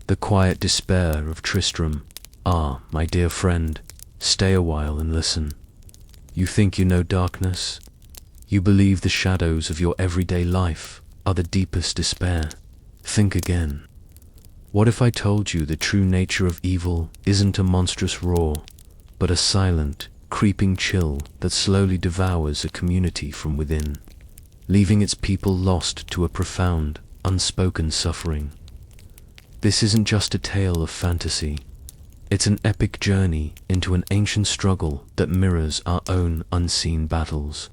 The quiet despair of Tristram. Ah, my dear friend, stay a while and listen. You think you know darkness? You believe the shadows of your everyday life are the deepest despair. Think again. What if I told you the true nature of evil isn't a monstrous roar, but a silent, creeping chill that slowly devours a community from within, leaving its people lost to a profound, unspoken suffering? This isn't just a tale of fantasy. It's an epic journey into an ancient struggle that mirrors our own unseen battles.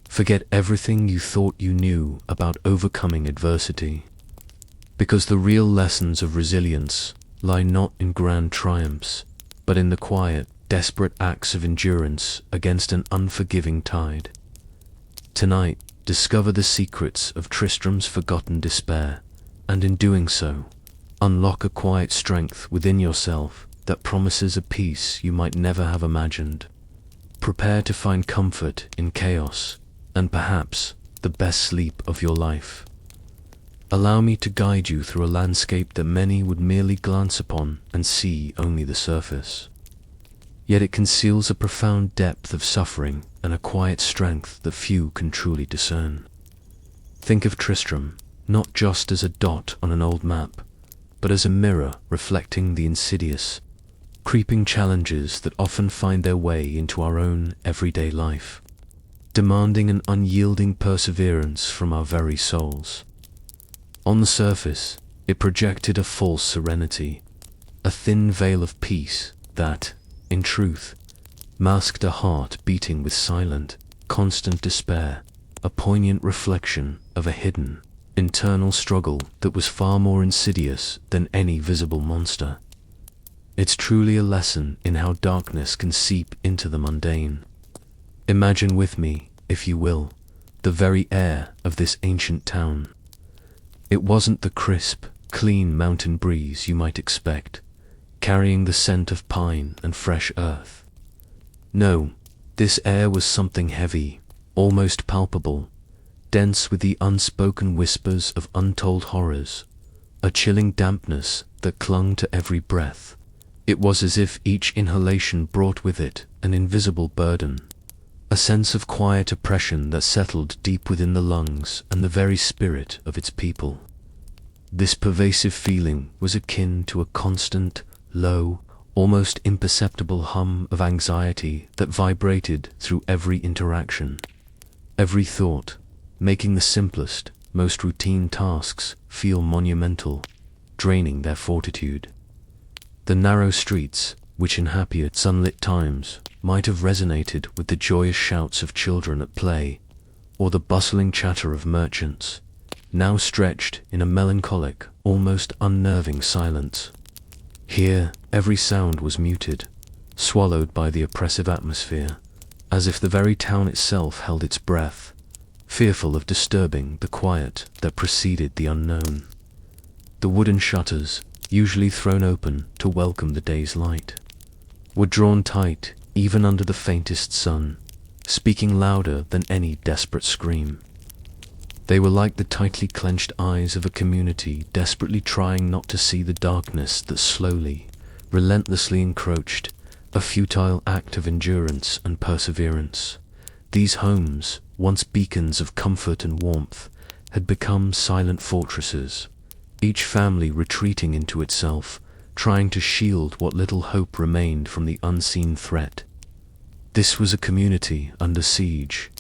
Forget everything you thought you knew about overcoming adversity, because the real lessons of resilience lie not in grand triumphs, but in the quiet, desperate acts of endurance against an unforgiving tide. Tonight, discover the secrets of Tristram's forgotten despair, and in doing so, unlock a quiet strength within yourself that promises a peace you might never have imagined. Prepare to find comfort in chaos, and perhaps the best sleep of your life. Allow me to guide you through a landscape that many would merely glance upon and see only the surface. Yet it conceals a profound depth of suffering and a quiet strength that few can truly discern. Think of Tristram not just as a dot on an old map, but as a mirror reflecting the insidious, creeping challenges that often find their way into our own everyday life, demanding an unyielding perseverance from our very souls. On the surface, it projected a false serenity, a thin veil of peace that, in truth, masked a heart beating with silent, constant despair, a poignant reflection of a hidden, internal struggle that was far more insidious than any visible monster. It's truly a lesson in how darkness can seep into the mundane. Imagine with me, if you will, the very air of this ancient town. It wasn't the crisp, clean mountain breeze you might expect, carrying the scent of pine and fresh earth. No, this air was something heavy, almost palpable, dense with the unspoken whispers of untold horrors, a chilling dampness that clung to every breath. It was as if each inhalation brought with it an invisible burden, a sense of quiet oppression that settled deep within the lungs and the very spirit of its people. This pervasive feeling was akin to a constant, low, almost imperceptible hum of anxiety that vibrated through every interaction, every thought, making the simplest, most routine tasks feel monumental, draining their fortitude. The narrow streets, which in happier, sunlit times might have resonated with the joyous shouts of children at play, or the bustling chatter of merchants, now stretched in a melancholic, almost unnerving silence. Here, every sound was muted, swallowed by the oppressive atmosphere, as if the very town itself held its breath, fearful of disturbing the quiet that preceded the unknown. The wooden shutters, usually thrown open to welcome the day's light, were drawn tight even under the faintest sun, speaking louder than any desperate scream. They were like the tightly clenched eyes of a community desperately trying not to see the darkness that slowly, relentlessly encroached, a futile act of endurance and perseverance. These homes, once beacons of comfort and warmth, had become silent fortresses, each family retreating into itself, trying to shield what little hope remained from the unseen threat. This was a community under siege,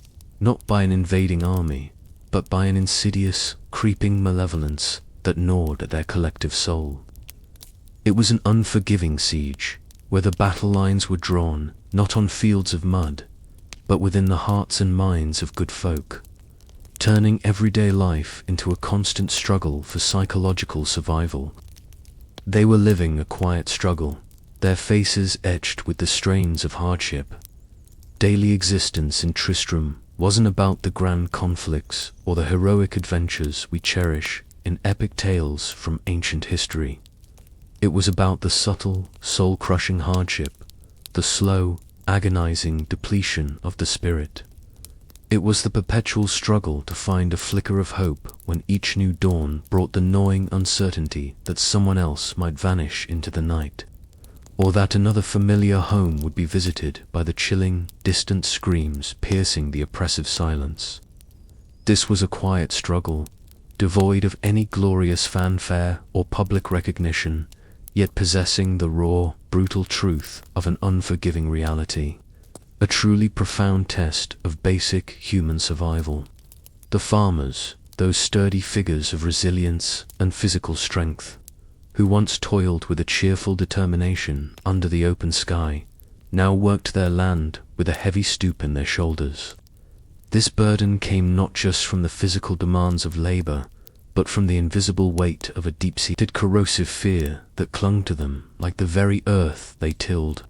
not by an invading army, but by an insidious, creeping malevolence that gnawed at their collective soul. It was an unforgiving siege, where the battle lines were drawn not on fields of mud, but within the hearts and minds of good folk, turning everyday life into a constant struggle for psychological survival. They were living a quiet struggle, their faces etched with the strains of hardship. Daily existence in Tristram wasn't about the grand conflicts or the heroic adventures we cherish in epic tales from ancient history. It was about the subtle, soul-crushing hardship, the slow, agonizing depletion of the spirit. It was the perpetual struggle to find a flicker of hope when each new dawn brought the gnawing uncertainty that someone else might vanish into the night, or that another familiar home would be visited by the chilling, distant screams piercing the oppressive silence. This was a quiet struggle, devoid of any glorious fanfare or public recognition, yet possessing the raw, brutal truth of an unforgiving reality. A truly profound test of basic human survival. The farmers, those sturdy figures of resilience and physical strength, who once toiled with a cheerful determination under the open sky, now worked their land with a heavy stoop in their shoulders. This burden came not just from the physical demands of labor, but from the invisible weight of a deep-seated corrosive fear that clung to them like the very earth they tilled.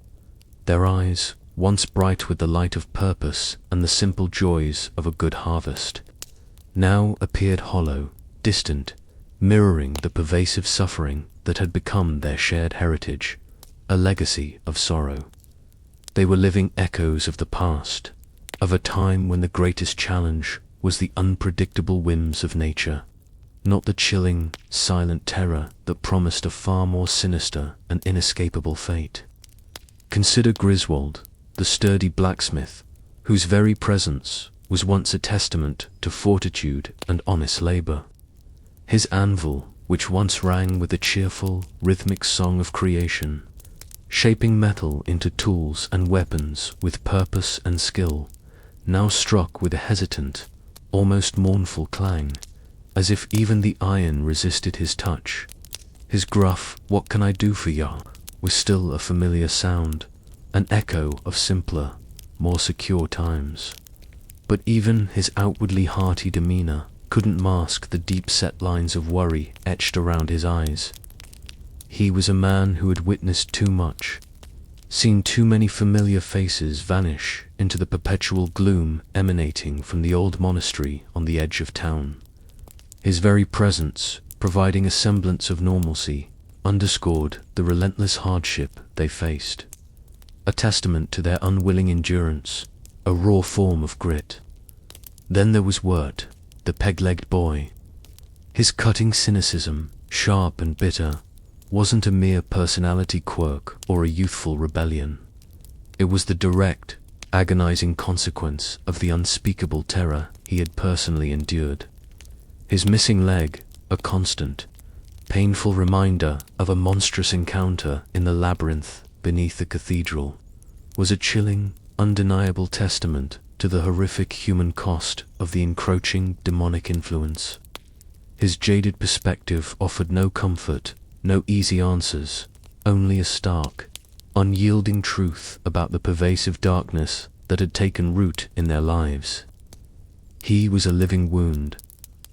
Their eyes, once bright with the light of purpose and the simple joys of a good harvest, now appeared hollow, distant, mirroring the pervasive suffering that had become their shared heritage, a legacy of sorrow. They were living echoes of the past, of a time when the greatest challenge was the unpredictable whims of nature, not the chilling, silent terror that promised a far more sinister and inescapable fate. Consider Griswold, the sturdy blacksmith, whose very presence was once a testament to fortitude and honest labor. His anvil, which once rang with a cheerful, rhythmic song of creation, shaping metal into tools and weapons with purpose and skill, now struck with a hesitant, almost mournful clang, as if even the iron resisted his touch. His gruff, "What can I do for ya?" was still a familiar sound, an echo of simpler, more secure times. But even his outwardly hearty demeanor couldn't mask the deep-set lines of worry etched around his eyes. He was a man who had witnessed too much, seen too many familiar faces vanish into the perpetual gloom emanating from the old monastery on the edge of town. His very presence, providing a semblance of normalcy, underscored the relentless hardship they faced, a testament to their unwilling endurance, a raw form of grit. Then there was Wirt, the peg-legged boy. His cutting cynicism, sharp and bitter, wasn't a mere personality quirk or a youthful rebellion. It was the direct, agonizing consequence of the unspeakable terror he had personally endured. His missing leg, a constant, painful reminder of a monstrous encounter in the labyrinth beneath the cathedral, was a chilling, undeniable testament to the horrific human cost of the encroaching demonic influence. His jaded perspective offered no comfort, no easy answers, only a stark, unyielding truth about the pervasive darkness that had taken root in their lives. He was a living wound,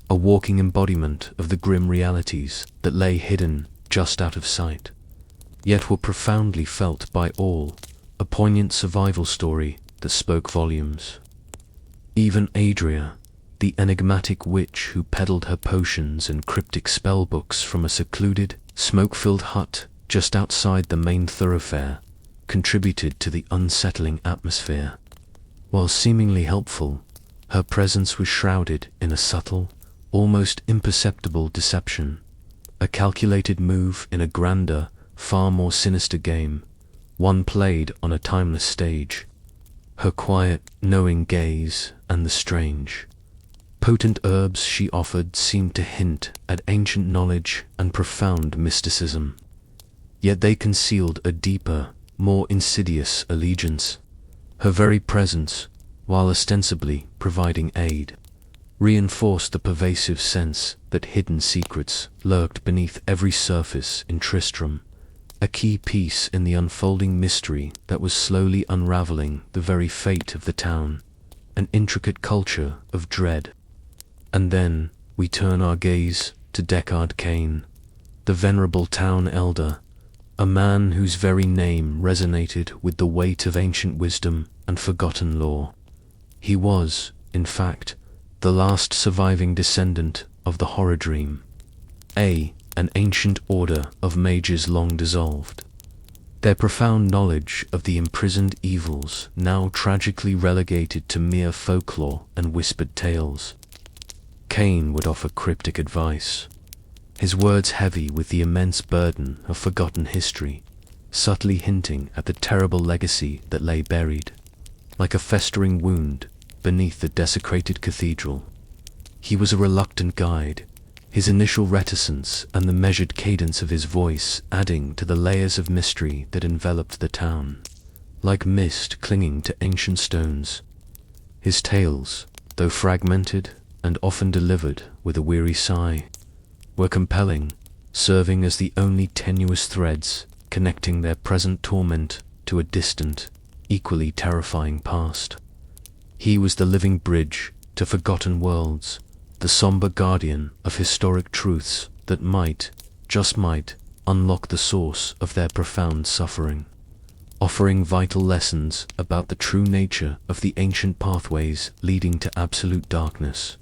a walking embodiment of the grim realities that lay hidden just out of sight, yet were profoundly felt by all, a poignant survival story that spoke volumes. Even Adria, the enigmatic witch who peddled her potions and cryptic spellbooks from a secluded, smoke-filled hut just outside the main thoroughfare, contributed to the unsettling atmosphere. While seemingly helpful, her presence was shrouded in a subtle, almost imperceptible deception, a calculated move in a grander, far more sinister game, one played on a timeless stage. Her quiet, knowing gaze and the strange, potent herbs she offered seemed to hint at ancient knowledge and profound mysticism. Yet they concealed a deeper, more insidious allegiance. Her very presence, while ostensibly providing aid, reinforced the pervasive sense that hidden secrets lurked beneath every surface in Tristram, a key piece in the unfolding mystery that was slowly unraveling the very fate of the town, an intricate culture of dread. And then we turn our gaze to Deckard Cain, the venerable town elder, a man whose very name resonated with the weight of ancient wisdom and forgotten lore. He was, in fact, the last surviving descendant of the Horror Dream, an ancient order of mages long dissolved. Their profound knowledge of the imprisoned evils now tragically relegated to mere folklore and whispered tales. Cain would offer cryptic advice, his words heavy with the immense burden of forgotten history, subtly hinting at the terrible legacy that lay buried, like a festering wound, beneath the desecrated cathedral. He was a reluctant guide, his initial reticence and the measured cadence of his voice adding to the layers of mystery that enveloped the town, like mist clinging to ancient stones. His tales, though fragmented and often delivered with a weary sigh, were compelling, serving as the only tenuous threads connecting their present torment to a distant, equally terrifying past. He was the living bridge to forgotten worlds, the somber guardian of historic truths that might, just might, unlock the source of their profound suffering, offering vital lessons about the true nature of the ancient pathways leading to absolute darkness.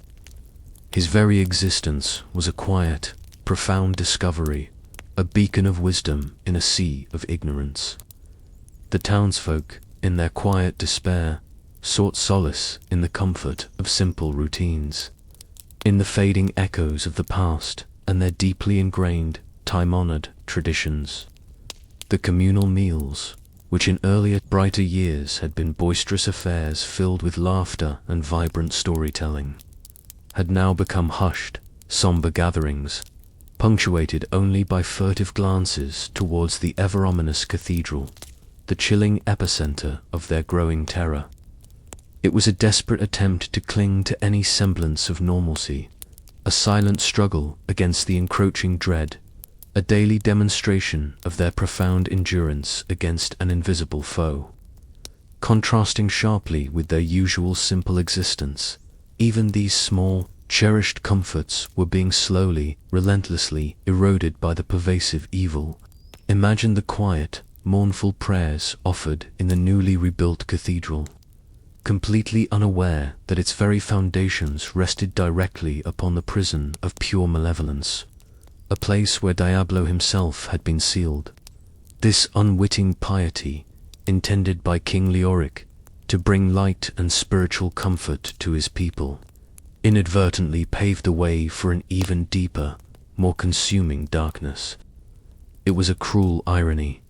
His very existence was a quiet, profound discovery, a beacon of wisdom in a sea of ignorance. The townsfolk, in their quiet despair, sought solace in the comfort of simple routines, in the fading echoes of the past and their deeply ingrained, time-honored traditions. The communal meals, which in earlier, brighter years had been boisterous affairs filled with laughter and vibrant storytelling, had now become hushed, somber gatherings, punctuated only by furtive glances towards the ever-ominous cathedral, the chilling epicenter of their growing terror. It was a desperate attempt to cling to any semblance of normalcy, a silent struggle against the encroaching dread, a daily demonstration of their profound endurance against an invisible foe. Contrasting sharply with their usual simple existence, even these small, cherished comforts were being slowly, relentlessly eroded by the pervasive evil. Imagine the quiet, mournful prayers offered in the newly rebuilt cathedral, completely unaware that its very foundations rested directly upon the prison of pure malevolence, a place where Diablo himself had been sealed. This unwitting piety, intended by King Leoric to bring light and spiritual comfort to his people, inadvertently paved the way for an even deeper, more consuming darkness. It was a cruel irony,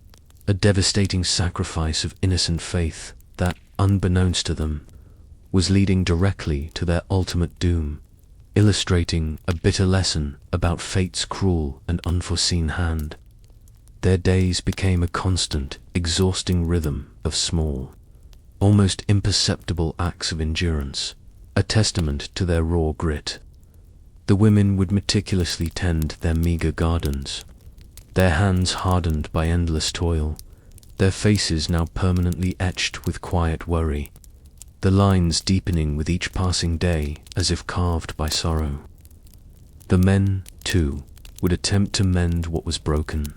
a devastating sacrifice of innocent faith that, unbeknownst to them, was leading directly to their ultimate doom, illustrating a bitter lesson about fate's cruel and unforeseen hand. Their days became a constant, exhausting rhythm of small, almost imperceptible acts of endurance, a testament to their raw grit. The women would meticulously tend their meager gardens, their hands hardened by endless toil, their faces now permanently etched with quiet worry, the lines deepening with each passing day as if carved by sorrow. The men, too, would attempt to mend what was broken,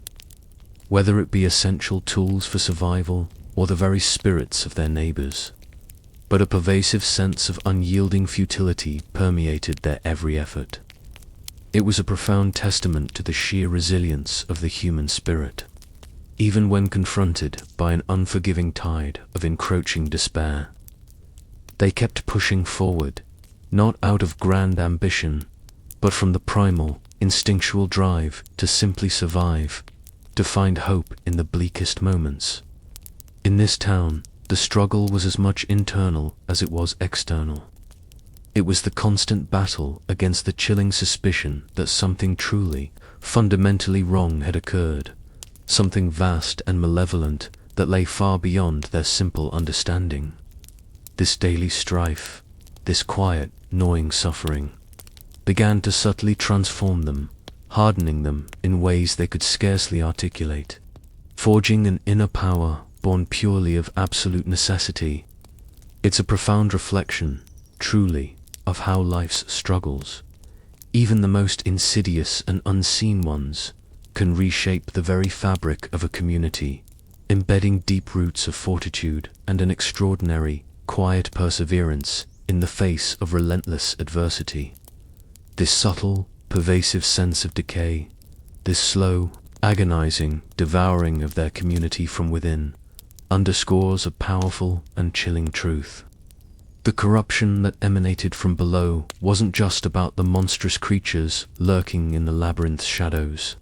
whether it be essential tools for survival or the very spirits of their neighbors. But a pervasive sense of unyielding futility permeated their every effort. It was a profound testament to the sheer resilience of the human spirit, even when confronted by an unforgiving tide of encroaching despair. They kept pushing forward, not out of grand ambition, but from the primal, instinctual drive to simply survive, to find hope in the bleakest moments. In this town, the struggle was as much internal as it was external. It was the constant battle against the chilling suspicion that something truly, fundamentally wrong had occurred, something vast and malevolent that lay far beyond their simple understanding. This daily strife, this quiet, gnawing suffering, began to subtly transform them, hardening them in ways they could scarcely articulate, forging an inner power born purely of absolute necessity. It's a profound reflection, truly, of how life's struggles, even the most insidious and unseen ones, can reshape the very fabric of a community, embedding deep roots of fortitude and an extraordinary, quiet perseverance in the face of relentless adversity. This subtle, pervasive sense of decay, this slow, agonizing devouring of their community from within, underscores a powerful and chilling truth. The corruption that emanated from below wasn't just about the monstrous creatures lurking in the labyrinth's shadows.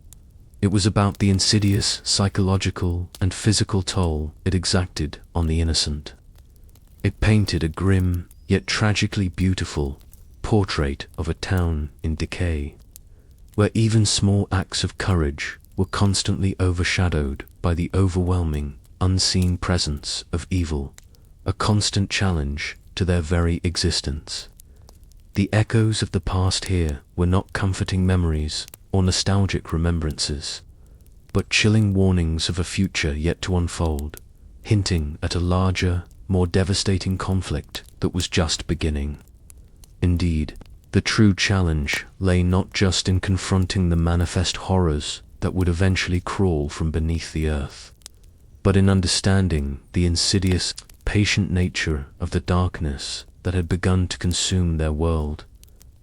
It was about the insidious psychological and physical toll it exacted on the innocent. It painted a grim, yet tragically beautiful, portrait of a town in decay, where even small acts of courage were constantly overshadowed by the overwhelming, unseen presence of evil, a constant challenge to their very existence. The echoes of the past here were not comforting memories or nostalgic remembrances, but chilling warnings of a future yet to unfold, hinting at a larger, more devastating conflict that was just beginning. Indeed, the true challenge lay not just in confronting the manifest horrors that would eventually crawl from beneath the earth, but in understanding the insidious, patient nature of the darkness that had begun to consume their world,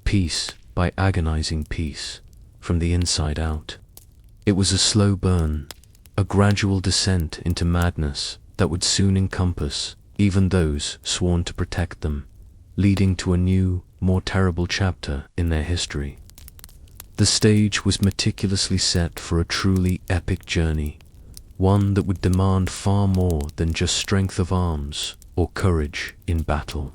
piece by agonizing piece, from the inside out. It was a slow burn, a gradual descent into madness that would soon encompass even those sworn to protect them, leading to a new, more terrible chapter in their history. The stage was meticulously set for a truly epic journey, one that would demand far more than just strength of arms or courage in battle,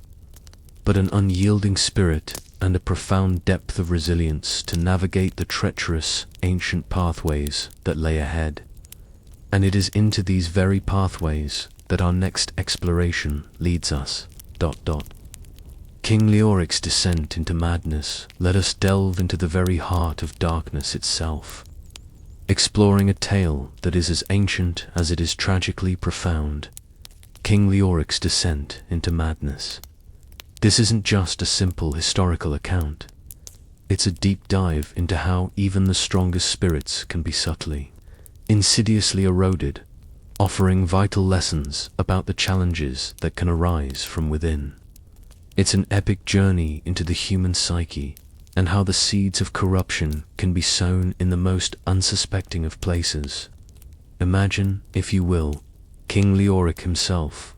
but an unyielding spirit and a profound depth of resilience to navigate the treacherous, ancient pathways that lay ahead. And it is into these very pathways that our next exploration leads us. King Leoric's descent into madness let us delve into the very heart of darkness itself, exploring a tale that is as ancient as it is tragically profound. King Leoric's descent into madness. This isn't just a simple historical account. It's a deep dive into how even the strongest spirits can be subtly, insidiously eroded, offering vital lessons about the challenges that can arise from within. It's an epic journey into the human psyche and how the seeds of corruption can be sown in the most unsuspecting of places. Imagine, if you will, King Leoric himself.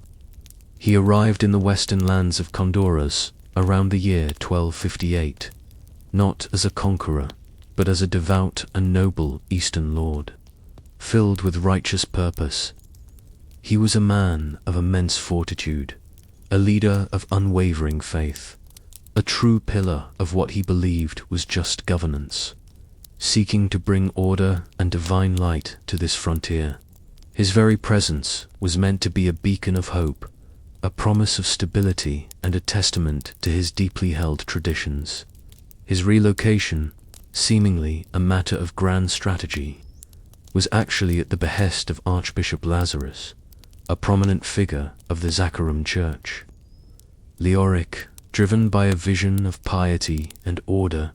He arrived in the western lands of Condoras around the year 1258, not as a conqueror, but as a devout and noble Eastern lord, filled with righteous purpose. He was a man of immense fortitude, a leader of unwavering faith, a true pillar of what he believed was just governance, seeking to bring order and divine light to this frontier. His very presence was meant to be a beacon of hope, a promise of stability and a testament to his deeply held traditions. His relocation, seemingly a matter of grand strategy, was actually at the behest of Archbishop Lazarus, a prominent figure of the Zaccharum Church. Leoric, driven by a vision of piety and order,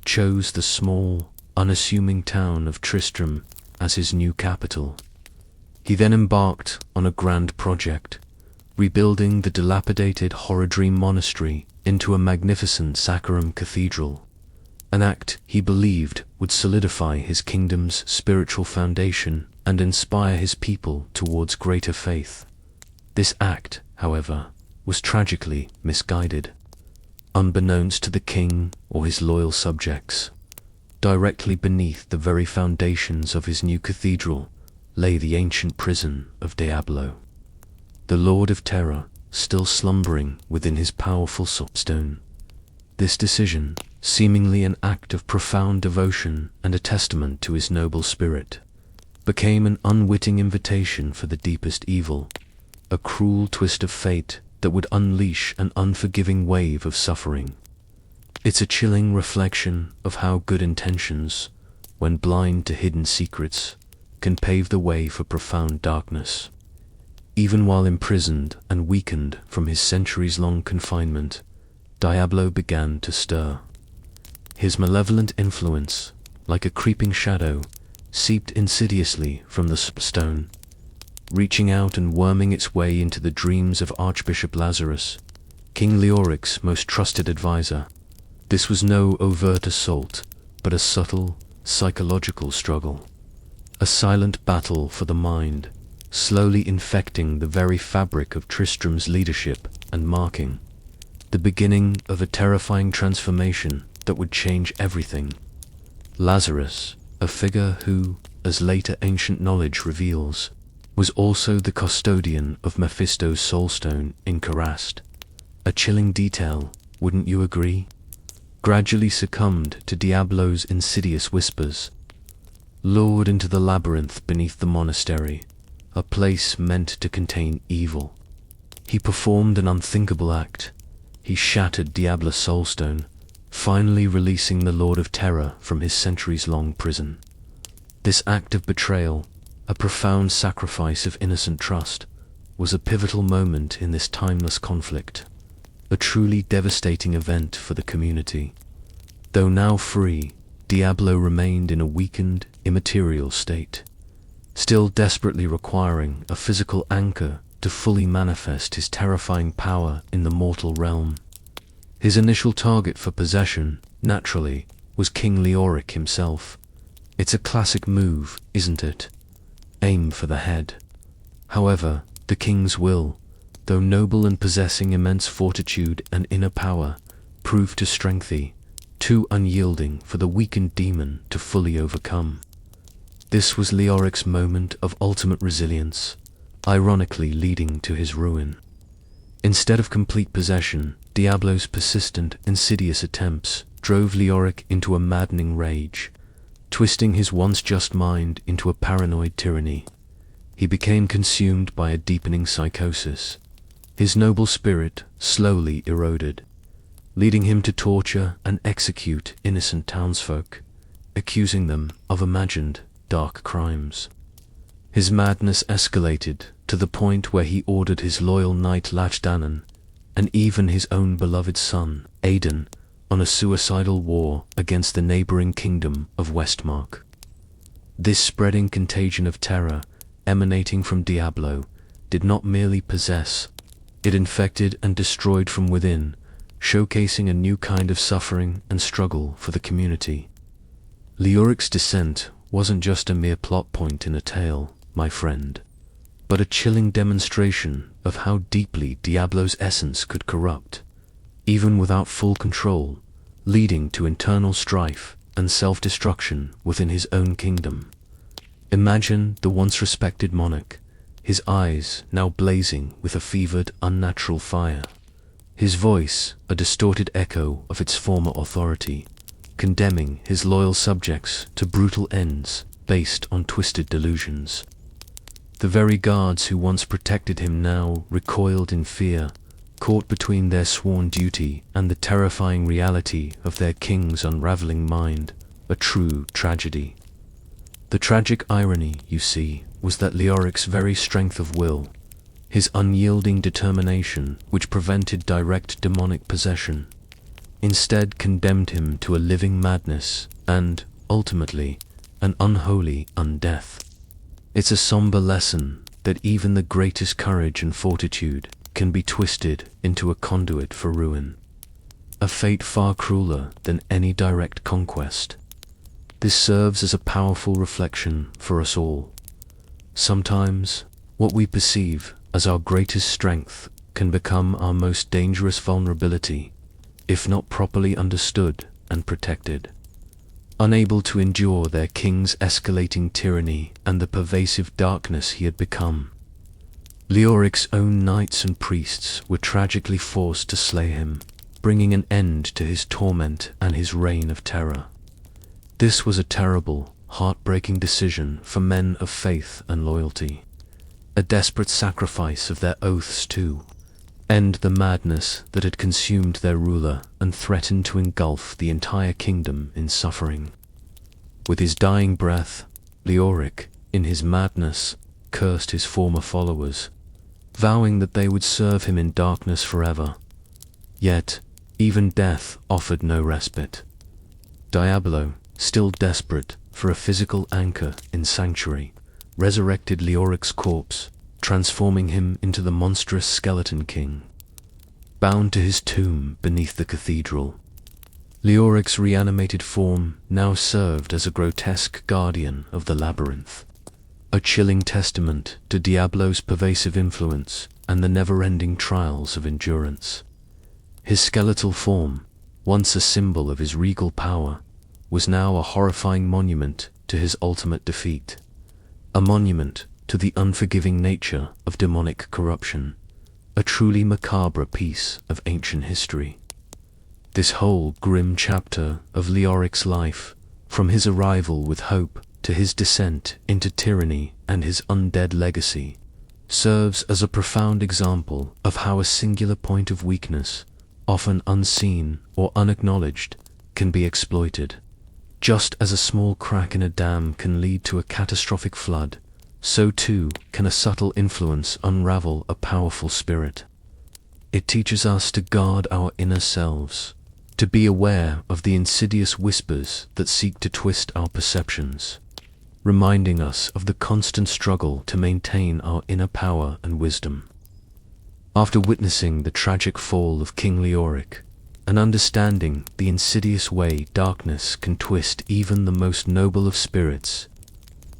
chose the small, unassuming town of Tristram as his new capital. He then embarked on a grand project, rebuilding the dilapidated Horadrim monastery into a magnificent Zaccharum cathedral, an act he believed would solidify his kingdom's spiritual foundation and inspire his people towards greater faith. This act, however, was tragically misguided. Unbeknownst to the king or his loyal subjects, directly beneath the very foundations of his new cathedral lay the ancient prison of Diablo, the Lord of Terror still slumbering within his powerful soapstone. This decision, seemingly an act of profound devotion and a testament to his noble spirit, became an unwitting invitation for the deepest evil, a cruel twist of fate that would unleash an unforgiving wave of suffering. It's a chilling reflection of how good intentions, when blind to hidden secrets, can pave the way for profound darkness. Even while imprisoned and weakened from his centuries-long confinement, Diablo began to stir. His malevolent influence, like a creeping shadow, seeped insidiously from the stone, reaching out and worming its way into the dreams of Archbishop Lazarus, King Leoric's most trusted advisor. This was no overt assault, but a subtle, psychological struggle, a silent battle for the mind, slowly infecting the very fabric of Tristram's leadership and marking the beginning of a terrifying transformation that would change everything. Lazarus, a figure who, as later ancient knowledge reveals, was also the custodian of Mephisto's soulstone in Karast. A chilling detail, wouldn't you agree? Gradually succumbed to Diablo's insidious whispers, lured into the labyrinth beneath the monastery, a place meant to contain evil. He performed an unthinkable act. He shattered Diablo's soulstone, finally releasing the Lord of Terror from his centuries-long prison. This act of betrayal, a profound sacrifice of innocent trust, was a pivotal moment in this timeless conflict, a truly devastating event for the community. Though now free, Diablo remained in a weakened, immaterial state, still desperately requiring a physical anchor to fully manifest his terrifying power in the mortal realm. His initial target for possession, naturally, was King Leoric himself. It's a classic move, isn't it? Aim for the head. However, the king's will, though noble and possessing immense fortitude and inner power, proved to strengthen, too unyielding for the weakened demon to fully overcome. This was Leoric's moment of ultimate resilience, ironically leading to his ruin. Instead of complete possession, Diablo's persistent, insidious attempts drove Leoric into a maddening rage, twisting his once just mind into a paranoid tyranny. He became consumed by a deepening psychosis. His noble spirit slowly eroded, leading him to torture and execute innocent townsfolk, accusing them of imagined dark crimes. His madness escalated to the point where he ordered his loyal knight Lachdanan, and even his own beloved son, Aidan, on a suicidal war against the neighboring kingdom of Westmark. This spreading contagion of terror, emanating from Diablo, did not merely possess, it infected and destroyed from within, showcasing a new kind of suffering and struggle for the community. Leoric's descent wasn't just a mere plot point in a tale, my friend, but a chilling demonstration of how deeply Diablo's essence could corrupt, even without full control, leading to internal strife and self-destruction within his own kingdom. Imagine the once respected monarch, his eyes now blazing with a fevered, unnatural fire, his voice a distorted echo of its former authority, condemning his loyal subjects to brutal ends based on twisted delusions. The very guards who once protected him now recoiled in fear, caught between their sworn duty and the terrifying reality of their king's unraveling mind, a true tragedy. The tragic irony, you see, was that Leoric's very strength of will, his unyielding determination which prevented direct demonic possession, instead condemned him to a living madness and, ultimately, an unholy undeath. It's a somber lesson that even the greatest courage and fortitude can be twisted into a conduit for ruin, a fate far crueler than any direct conquest. This serves as a powerful reflection for us all. Sometimes, what we perceive as our greatest strength can become our most dangerous vulnerability, if not properly understood and protected. Unable to endure their king's escalating tyranny and the pervasive darkness he had become, Leoric's own knights and priests were tragically forced to slay him, bringing an end to his torment and his reign of terror. This was a terrible, heartbreaking decision for men of faith and loyalty, a desperate sacrifice of their oaths to end the madness that had consumed their ruler and threatened to engulf the entire kingdom in suffering. With his dying breath, Leoric, in his madness, cursed his former followers, vowing that they would serve him in darkness forever. Yet, even death offered no respite. Diablo, still desperate for a physical anchor in sanctuary, resurrected Leoric's corpse, transforming him into the monstrous skeleton king. Bound to his tomb beneath the cathedral, Leoric's reanimated form now served as a grotesque guardian of the labyrinth, a chilling testament to Diablo's pervasive influence and the never-ending trials of endurance. His skeletal form, once a symbol of his regal power, was now a horrifying monument to his ultimate defeat, a monument to the unforgiving nature of demonic corruption, a truly macabre piece of ancient history. This whole grim chapter of Leoric's life, from his arrival with hope to his descent into tyranny and his undead legacy, serves as a profound example of how a singular point of weakness, often unseen or unacknowledged, can be exploited. Just as a small crack in a dam can lead to a catastrophic flood, so too can a subtle influence unravel a powerful spirit. It teaches us to guard our inner selves, to be aware of the insidious whispers that seek to twist our perceptions, reminding us of the constant struggle to maintain our inner power and wisdom. After witnessing the tragic fall of King Leoric, and understanding the insidious way darkness can twist even the most noble of spirits,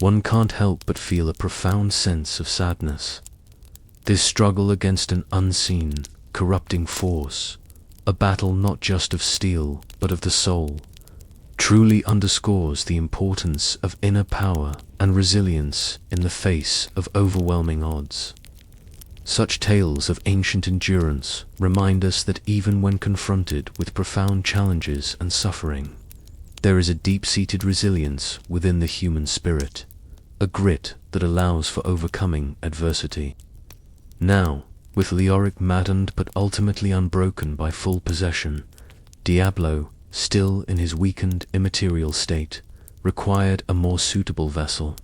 one can't help but feel a profound sense of sadness. This struggle against an unseen, corrupting force, a battle not just of steel but of the soul, truly underscores the importance of inner power and resilience in the face of overwhelming odds. Such tales of ancient endurance remind us that even when confronted with profound challenges and suffering, there is a deep-seated resilience within the human spirit, a grit that allows for overcoming adversity. Now, with Leoric maddened but ultimately unbroken by full possession, Diablo, still in his weakened immaterial state, required a more suitable vessel.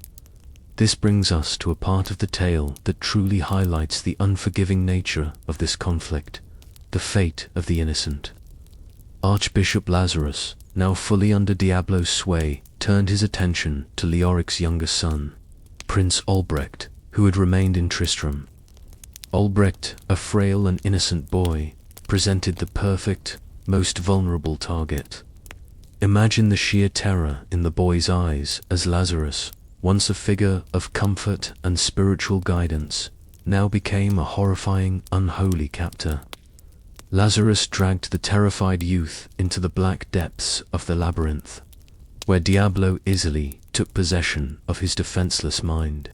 This brings us to a part of the tale that truly highlights the unforgiving nature of this conflict, the fate of the innocent. Archbishop Lazarus, now fully under Diablo's sway, turned his attention to Leoric's younger son, Prince Albrecht, who had remained in Tristram. Albrecht, a frail and innocent boy, presented the perfect, most vulnerable target. Imagine the sheer terror in the boy's eyes as Lazarus, once a figure of comfort and spiritual guidance, now became a horrifying, unholy captor. Lazarus dragged the terrified youth into the black depths of the labyrinth, where Diablo easily took possession of his defenseless mind.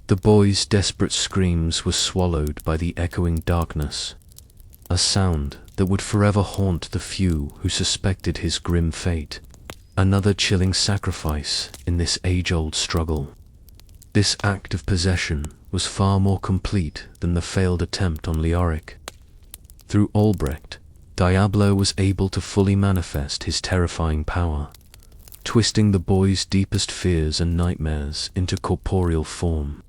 The boy's desperate screams were swallowed by the echoing darkness, a sound that would forever haunt the few who suspected his grim fate. Another chilling sacrifice in this age-old struggle. This act of possession was far more complete than the failed attempt on Leoric. Through Albrecht, Diablo was able to fully manifest his terrifying power, twisting the boy's deepest fears and nightmares into corporeal form.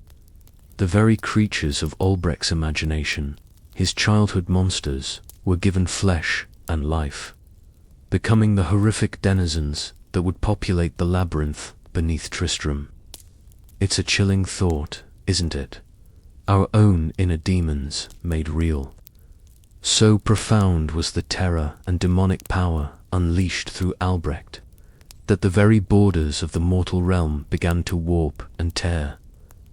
The very creatures of Albrecht's imagination, his childhood monsters, were given flesh and life, becoming the horrific denizens that would populate the labyrinth beneath Tristram. It's a chilling thought, isn't it? Our own inner demons made real. So profound was the terror and demonic power unleashed through Albrecht, that the very borders of the mortal realm began to warp and tear,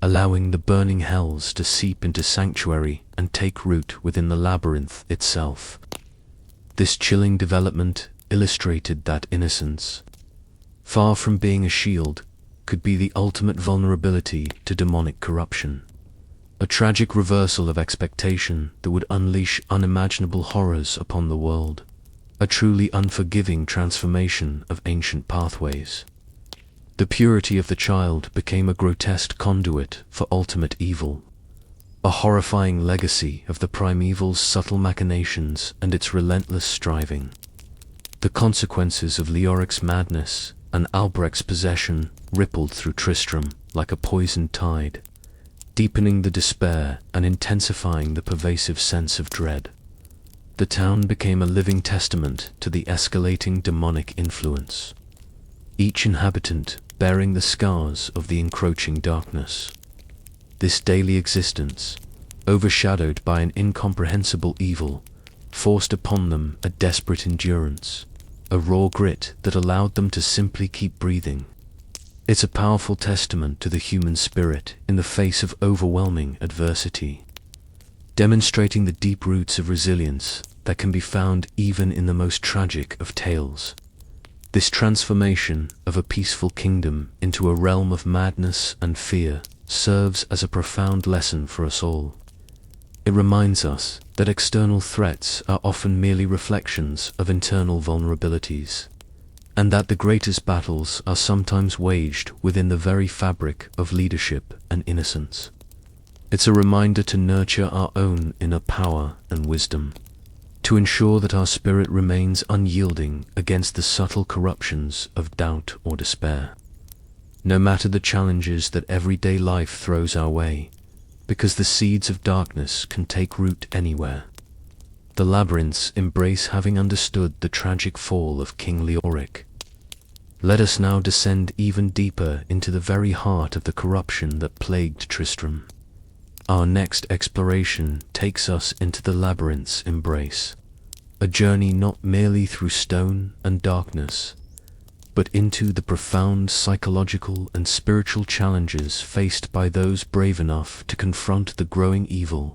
allowing the burning hells to seep into sanctuary and take root within the labyrinth itself. This chilling development illustrated that innocence, far from being a shield, could be the ultimate vulnerability to demonic corruption. A tragic reversal of expectation that would unleash unimaginable horrors upon the world. A truly unforgiving transformation of ancient pathways. The purity of the child became a grotesque conduit for ultimate evil. A horrifying legacy of the primeval's subtle machinations and its relentless striving. The consequences of Leoric's madness and Albrecht's possession rippled through Tristram like a poisoned tide, deepening the despair and intensifying the pervasive sense of dread. The town became a living testament to the escalating demonic influence, each inhabitant bearing the scars of the encroaching darkness. This daily existence, overshadowed by an incomprehensible evil, forced upon them a desperate endurance, a raw grit that allowed them to simply keep breathing. It's a powerful testament to the human spirit in the face of overwhelming adversity, demonstrating the deep roots of resilience that can be found even in the most tragic of tales. This transformation of a peaceful kingdom into a realm of madness and fear serves as a profound lesson for us all. It reminds us that external threats are often merely reflections of internal vulnerabilities, and that the greatest battles are sometimes waged within the very fabric of leadership and innocence. It's a reminder to nurture our own inner power and wisdom, to ensure that our spirit remains unyielding against the subtle corruptions of doubt or despair, no matter the challenges that everyday life throws our way, because the seeds of darkness can take root anywhere. The labyrinths embrace having understood the tragic fall of King Leoric. Let us now descend even deeper into the very heart of the corruption that plagued Tristram. Our next exploration takes us into the labyrinth's embrace, a journey not merely through stone and darkness, but into the profound psychological and spiritual challenges faced by those brave enough to confront the growing evil.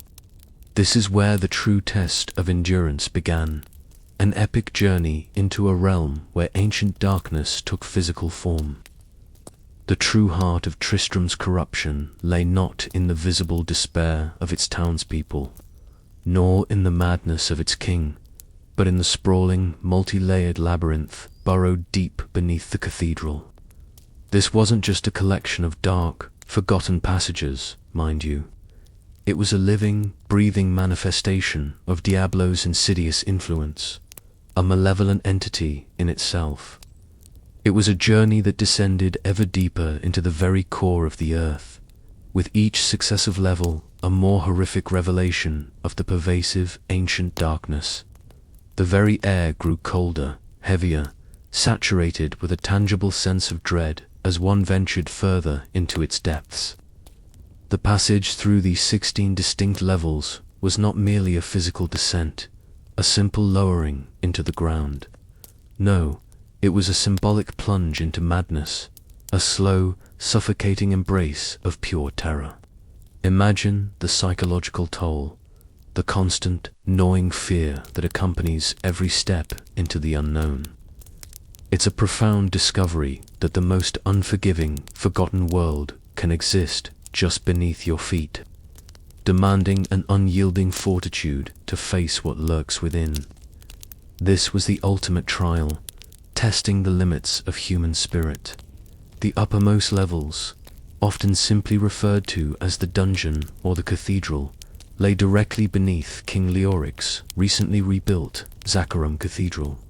This is where the true test of endurance began, an epic journey into a realm where ancient darkness took physical form. The true heart of Tristram's corruption lay not in the visible despair of its townspeople, nor in the madness of its king, but in the sprawling, multi-layered labyrinth burrowed deep beneath the cathedral. This wasn't just a collection of dark, forgotten passages, mind you. It was a living, breathing manifestation of Diablo's insidious influence, a malevolent entity in itself. It was a journey that descended ever deeper into the very core of the earth, with each successive level a more horrific revelation of the pervasive ancient darkness. The very air grew colder, heavier, saturated with a tangible sense of dread as one ventured further into its depths. The passage through these 16 distinct levels was not merely a physical descent, a simple lowering into the ground. No, it was a symbolic plunge into madness, a slow, suffocating embrace of pure terror. Imagine the psychological toll, the constant, gnawing fear that accompanies every step into the unknown. It's a profound discovery that the most unforgiving, forgotten world can exist just beneath your feet, demanding an unyielding fortitude to face what lurks within. This was the ultimate trial, testing the limits of human spirit. The uppermost levels, often simply referred to as the dungeon or the cathedral, lay directly beneath King Leoric's recently rebuilt Zakharum Cathedral.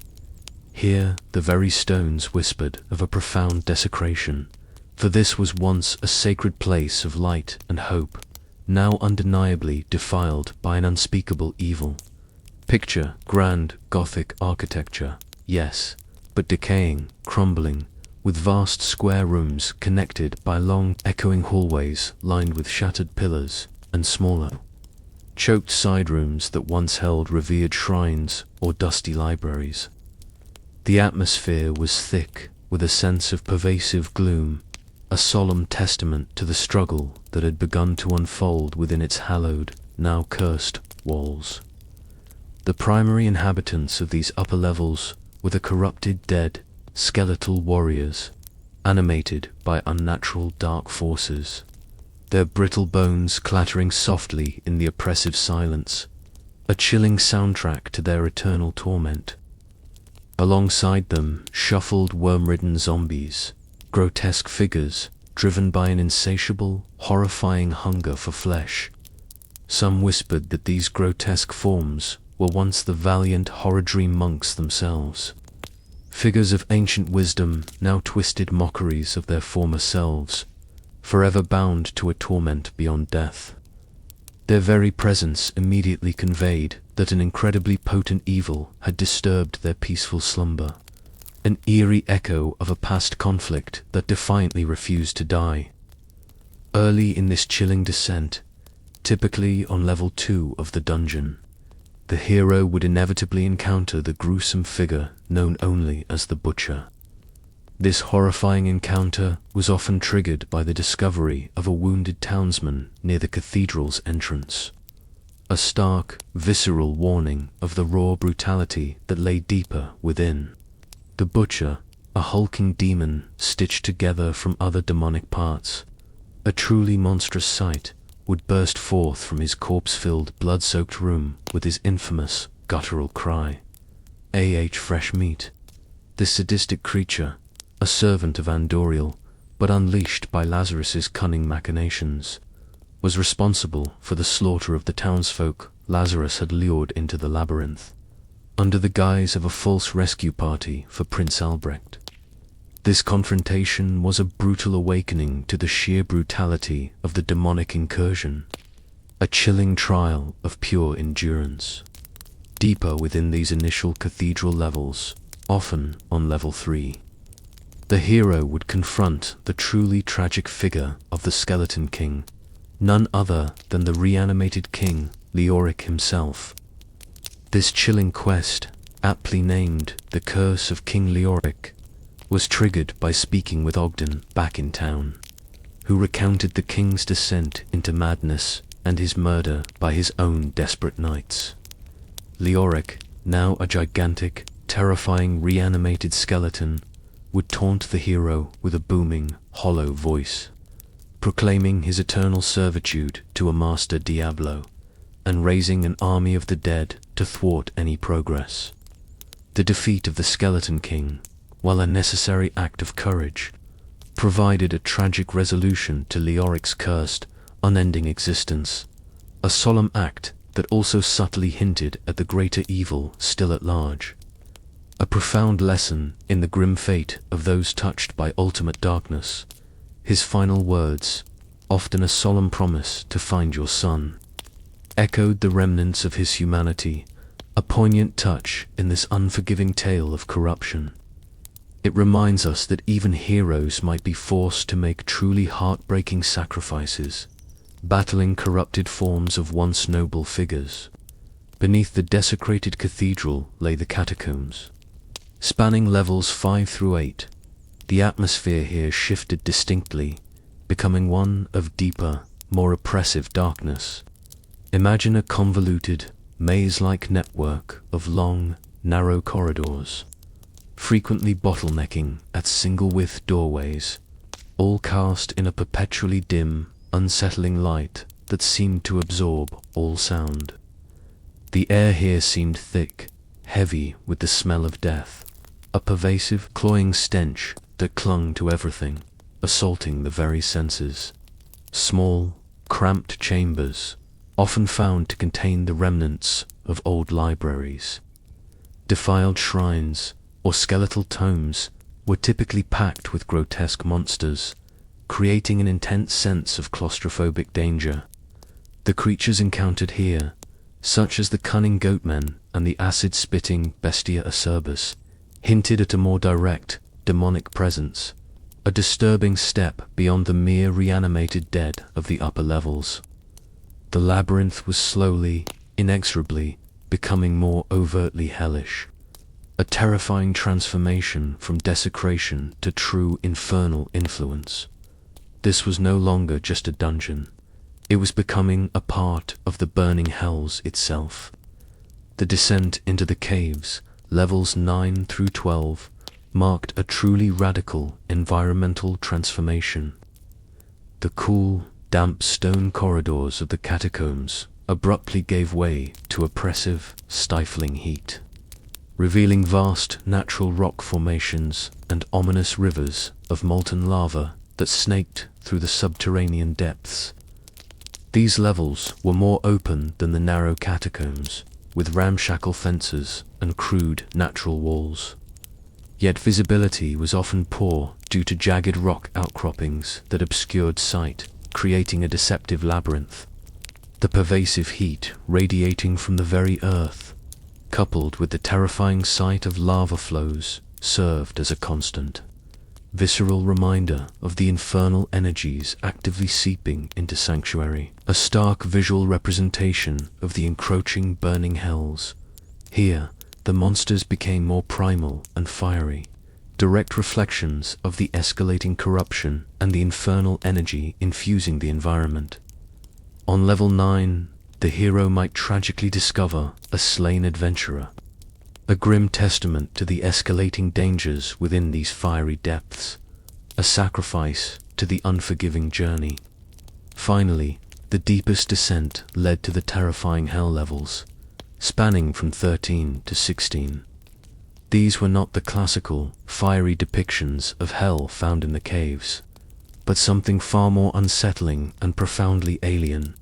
Here, the very stones whispered of a profound desecration, for this was once a sacred place of light and hope, now undeniably defiled by an unspeakable evil. Picture grand Gothic architecture, yes, but decaying, crumbling, with vast square rooms connected by long, echoing hallways lined with shattered pillars, and smaller, choked side rooms that once held revered shrines or dusty libraries. The atmosphere was thick with a sense of pervasive gloom, a solemn testament to the struggle that had begun to unfold within its hallowed, now cursed, walls. The primary inhabitants of these upper levels were the corrupted dead, skeletal warriors, animated by unnatural dark forces, their brittle bones clattering softly in the oppressive silence, a chilling soundtrack to their eternal torment. Alongside them shuffled worm-ridden zombies, grotesque figures driven by an insatiable, horrifying hunger for flesh. Some whispered that these grotesque forms were once the valiant Horadrim monks themselves, figures of ancient wisdom now twisted mockeries of their former selves, forever bound to a torment beyond death. Their very presence immediately conveyed that an incredibly potent evil had disturbed their peaceful slumber, an eerie echo of a past conflict that defiantly refused to die. Early in this chilling descent, typically on level 2 of the dungeon, the hero would inevitably encounter the gruesome figure known only as the Butcher. This horrifying encounter was often triggered by the discovery of a wounded townsman near the cathedral's entrance. A stark, visceral warning of the raw brutality that lay deeper within. The butcher, a hulking demon stitched together from other demonic parts, a truly monstrous sight, would burst forth from his corpse-filled, blood-soaked room with his infamous, guttural cry. Fresh meat. This sadistic creature, a servant of Andoriel, but unleashed by Lazarus's cunning machinations, was responsible for the slaughter of the townsfolk Lazarus had lured into the labyrinth, under the guise of a false rescue party for Prince Albrecht. This confrontation was a brutal awakening to the sheer brutality of the demonic incursion, a chilling trial of pure endurance. Deeper within these initial cathedral levels, often on level 3, the hero would confront the truly tragic figure of the Skeleton King, none other than the reanimated king Leoric himself. This chilling quest, aptly named The Curse of King Leoric, was triggered by speaking with Ogden back in town, who recounted the king's descent into madness and his murder by his own desperate knights. Leoric, now a gigantic, terrifying reanimated skeleton, would taunt the hero with a booming, hollow voice, proclaiming his eternal servitude to a master Diablo, and raising an army of the dead to thwart any progress. The defeat of the Skeleton King, while a necessary act of courage, provided a tragic resolution to Leoric's cursed, unending existence, a solemn act that also subtly hinted at the greater evil still at large. A profound lesson in the grim fate of those touched by ultimate darkness. His final words, often a solemn promise to find your son, echoed the remnants of his humanity, a poignant touch in this unforgiving tale of corruption. It reminds us that even heroes might be forced to make truly heartbreaking sacrifices, battling corrupted forms of once noble figures. Beneath the desecrated cathedral lay the catacombs. Spanning levels 5 through 8, the atmosphere here shifted distinctly, becoming one of deeper, more oppressive darkness. Imagine a convoluted, maze-like network of long, narrow corridors, frequently bottlenecking at single-width doorways, all cast in a perpetually dim, unsettling light that seemed to absorb all sound. The air here seemed thick, heavy with the smell of death, a pervasive, cloying stench that clung to everything, assaulting the very senses. Small, cramped chambers, often found to contain the remnants of old libraries. Defiled shrines or skeletal tomes were typically packed with grotesque monsters, creating an intense sense of claustrophobic danger. The creatures encountered here, such as the cunning goatmen and the acid-spitting Bestia acerbus, hinted at a more direct, demonic presence, a disturbing step beyond the mere reanimated dead of the upper levels. The labyrinth was slowly, inexorably, becoming more overtly hellish, a terrifying transformation from desecration to true infernal influence. This was no longer just a dungeon. It was becoming a part of the burning hells itself. The descent into the caves, levels 9 through 12, marked a truly radical environmental transformation. The cool, damp stone corridors of the catacombs abruptly gave way to oppressive, stifling heat, revealing vast natural rock formations and ominous rivers of molten lava that snaked through the subterranean depths. These levels were more open than the narrow catacombs, with ramshackle fences and crude natural walls. Yet visibility was often poor due to jagged rock outcroppings that obscured sight, creating a deceptive labyrinth. The pervasive heat radiating from the very earth, coupled with the terrifying sight of lava flows, served as a constant, visceral reminder of the infernal energies actively seeping into sanctuary, a stark visual representation of the encroaching burning hells. Here, the monsters became more primal and fiery, direct reflections of the escalating corruption and the infernal energy infusing the environment. On level 9, the hero might tragically discover a slain adventurer, a grim testament to the escalating dangers within these fiery depths, a sacrifice to the unforgiving journey. Finally, the deepest descent led to the terrifying hell levels, spanning from 13 to 16. These were not the classical, fiery depictions of hell found in the caves, but something far more unsettling and profoundly alien,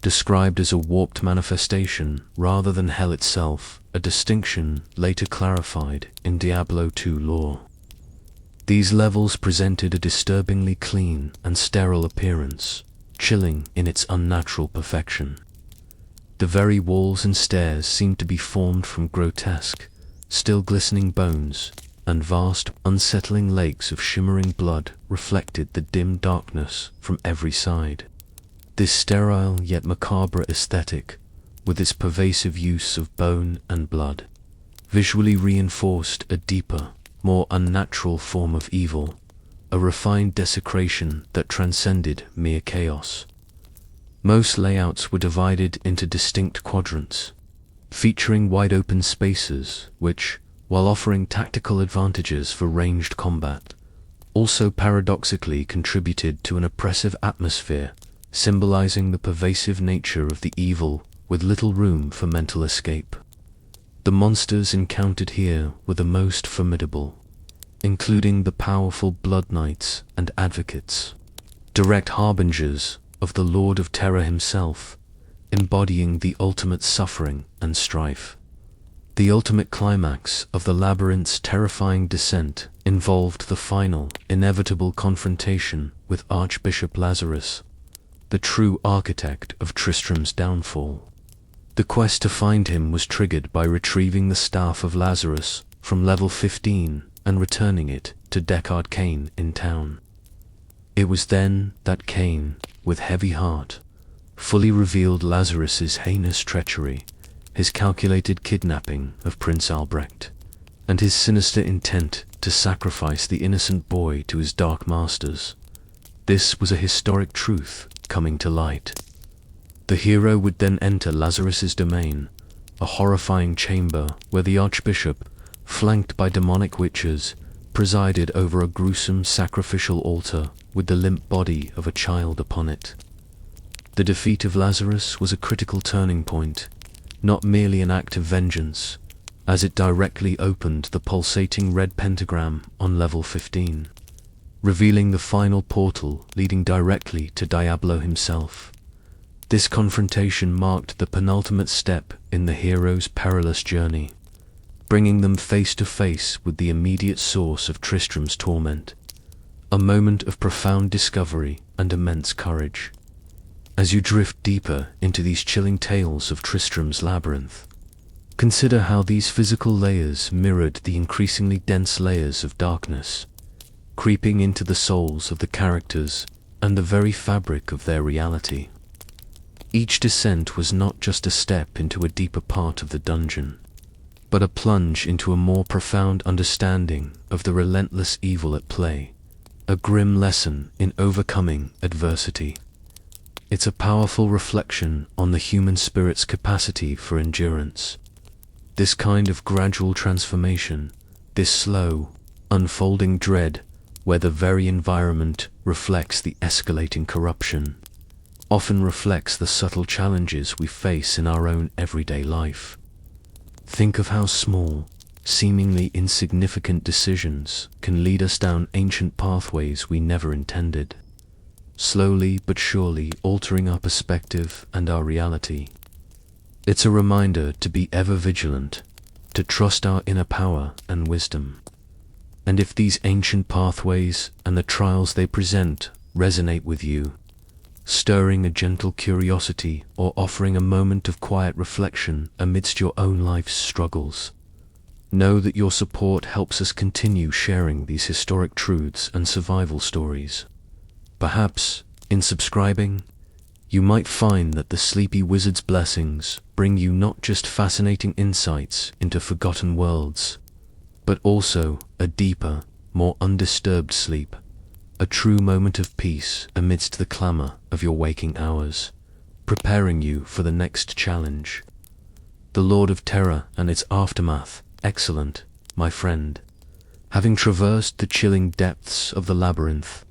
described as a warped manifestation rather than hell itself, a distinction later clarified in Diablo 2 lore. These levels presented a disturbingly clean and sterile appearance, chilling in its unnatural perfection. The very walls and stairs seemed to be formed from grotesque, still glistening bones, and vast, unsettling lakes of shimmering blood reflected the dim darkness from every side. This sterile yet macabre aesthetic, with its pervasive use of bone and blood, visually reinforced a deeper, more unnatural form of evil, a refined desecration that transcended mere chaos. Most layouts were divided into distinct quadrants, featuring wide-open spaces which, while offering tactical advantages for ranged combat, also paradoxically contributed to an oppressive atmosphere, symbolizing the pervasive nature of the evil with little room for mental escape. The monsters encountered here were the most formidable, including the powerful Blood Knights and Advocates, direct harbingers of the Lord of Terror himself, embodying the ultimate suffering and strife. The ultimate climax of the labyrinth's terrifying descent involved the final, inevitable confrontation with Archbishop Lazarus, the true architect of Tristram's downfall. The quest to find him was triggered by retrieving the Staff of Lazarus from level 15 and returning it to Deckard Cain in town. It was then that Cain, with heavy heart, fully revealed Lazarus's heinous treachery, his calculated kidnapping of Prince Albrecht, and his sinister intent to sacrifice the innocent boy to his dark masters. This was a historic truth coming to light. The hero would then enter Lazarus's domain, a horrifying chamber where the Archbishop, flanked by demonic witches, presided over a gruesome sacrificial altar with the limp body of a child upon it. The defeat of Lazarus was a critical turning point, not merely an act of vengeance, as it directly opened the pulsating red pentagram on level 15, revealing the final portal leading directly to Diablo himself. This confrontation marked the penultimate step in the hero's perilous journey, bringing them face to face with the immediate source of Tristram's torment, a moment of profound discovery and immense courage. As you drift deeper into these chilling tales of Tristram's labyrinth, consider how these physical layers mirrored the increasingly dense layers of darkness, creeping into the souls of the characters and the very fabric of their reality. Each descent was not just a step into a deeper part of the dungeon, but a plunge into a more profound understanding of the relentless evil at play, a grim lesson in overcoming adversity. It's a powerful reflection on the human spirit's capacity for endurance. This kind of gradual transformation, this slow, unfolding dread, where the very environment reflects the escalating corruption, often reflects the subtle challenges we face in our own everyday life. Think of how small, seemingly insignificant decisions can lead us down ancient pathways we never intended, slowly but surely altering our perspective and our reality. It's a reminder to be ever vigilant, to trust our inner power and wisdom. And if these ancient pathways and the trials they present resonate with you, stirring a gentle curiosity or offering a moment of quiet reflection amidst your own life's struggles, know that your support helps us continue sharing these historic truths and survival stories. Perhaps, in subscribing, you might find that the Sleepy Wizard's blessings bring you not just fascinating insights into forgotten worlds, but also a deeper, more undisturbed sleep, a true moment of peace amidst the clamor of your waking hours, preparing you for the next challenge. The Lord of Terror and its aftermath. Excellent, my friend. Having traversed the chilling depths of the labyrinth,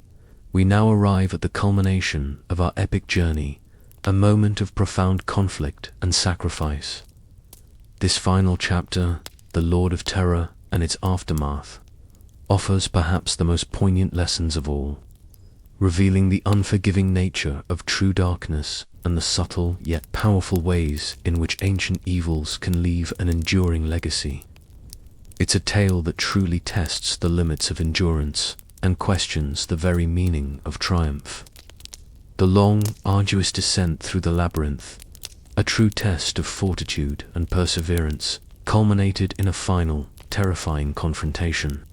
we now arrive at the culmination of our epic journey, a moment of profound conflict and sacrifice. This final chapter, The Lord of Terror and its aftermath, offers perhaps the most poignant lessons of all, revealing the unforgiving nature of true darkness and the subtle yet powerful ways in which ancient evils can leave an enduring legacy. It's a tale that truly tests the limits of endurance and questions the very meaning of triumph. The long, arduous descent through the labyrinth, a true test of fortitude and perseverance, culminated in a final, terrifying confrontation.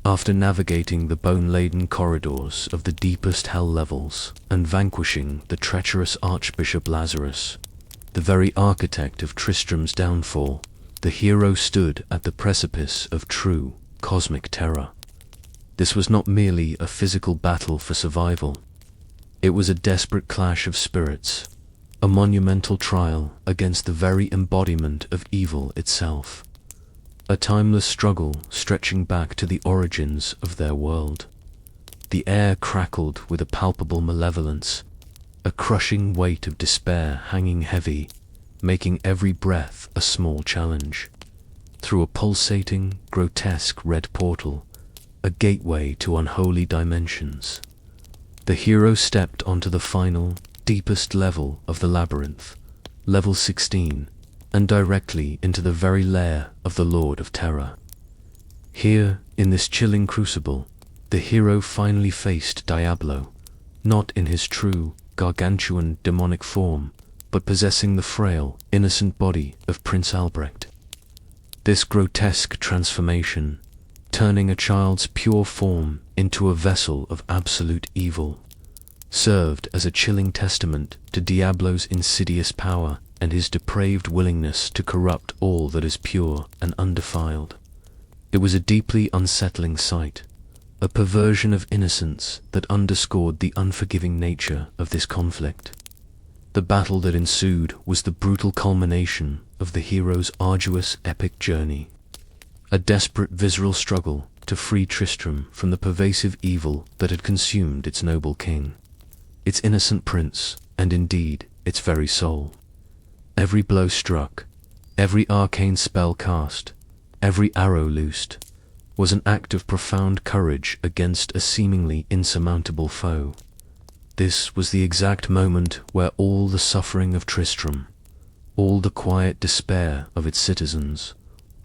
After navigating the bone-laden corridors of the deepest hell levels and vanquishing the treacherous Archbishop Lazarus, the very architect of Tristram's downfall, the hero stood at the precipice of true, cosmic terror. This was not merely a physical battle for survival. It was a desperate clash of spirits, a monumental trial against the very embodiment of evil itself. A timeless struggle stretching back to the origins of their world. The air crackled with a palpable malevolence, a crushing weight of despair hanging heavy, making every breath a small challenge. Through a pulsating, grotesque red portal, a gateway to unholy dimensions, the hero stepped onto the final, deepest level of the labyrinth, level 16, and directly into the very lair of the Lord of Terror. Here, in this chilling crucible, the hero finally faced Diablo, not in his true, gargantuan demonic form, but possessing the frail, innocent body of Prince Albrecht. This grotesque transformation, turning a child's pure form into a vessel of absolute evil, served as a chilling testament to Diablo's insidious power and his depraved willingness to corrupt all that is pure and undefiled. It was a deeply unsettling sight, a perversion of innocence that underscored the unforgiving nature of this conflict. The battle that ensued was the brutal culmination of the hero's arduous epic journey, a desperate visceral struggle to free Tristram from the pervasive evil that had consumed its noble king, its innocent prince, and indeed its very soul. Every blow struck, every arcane spell cast, every arrow loosed, was an act of profound courage against a seemingly insurmountable foe. This was the exact moment where all the suffering of Tristram, all the quiet despair of its citizens,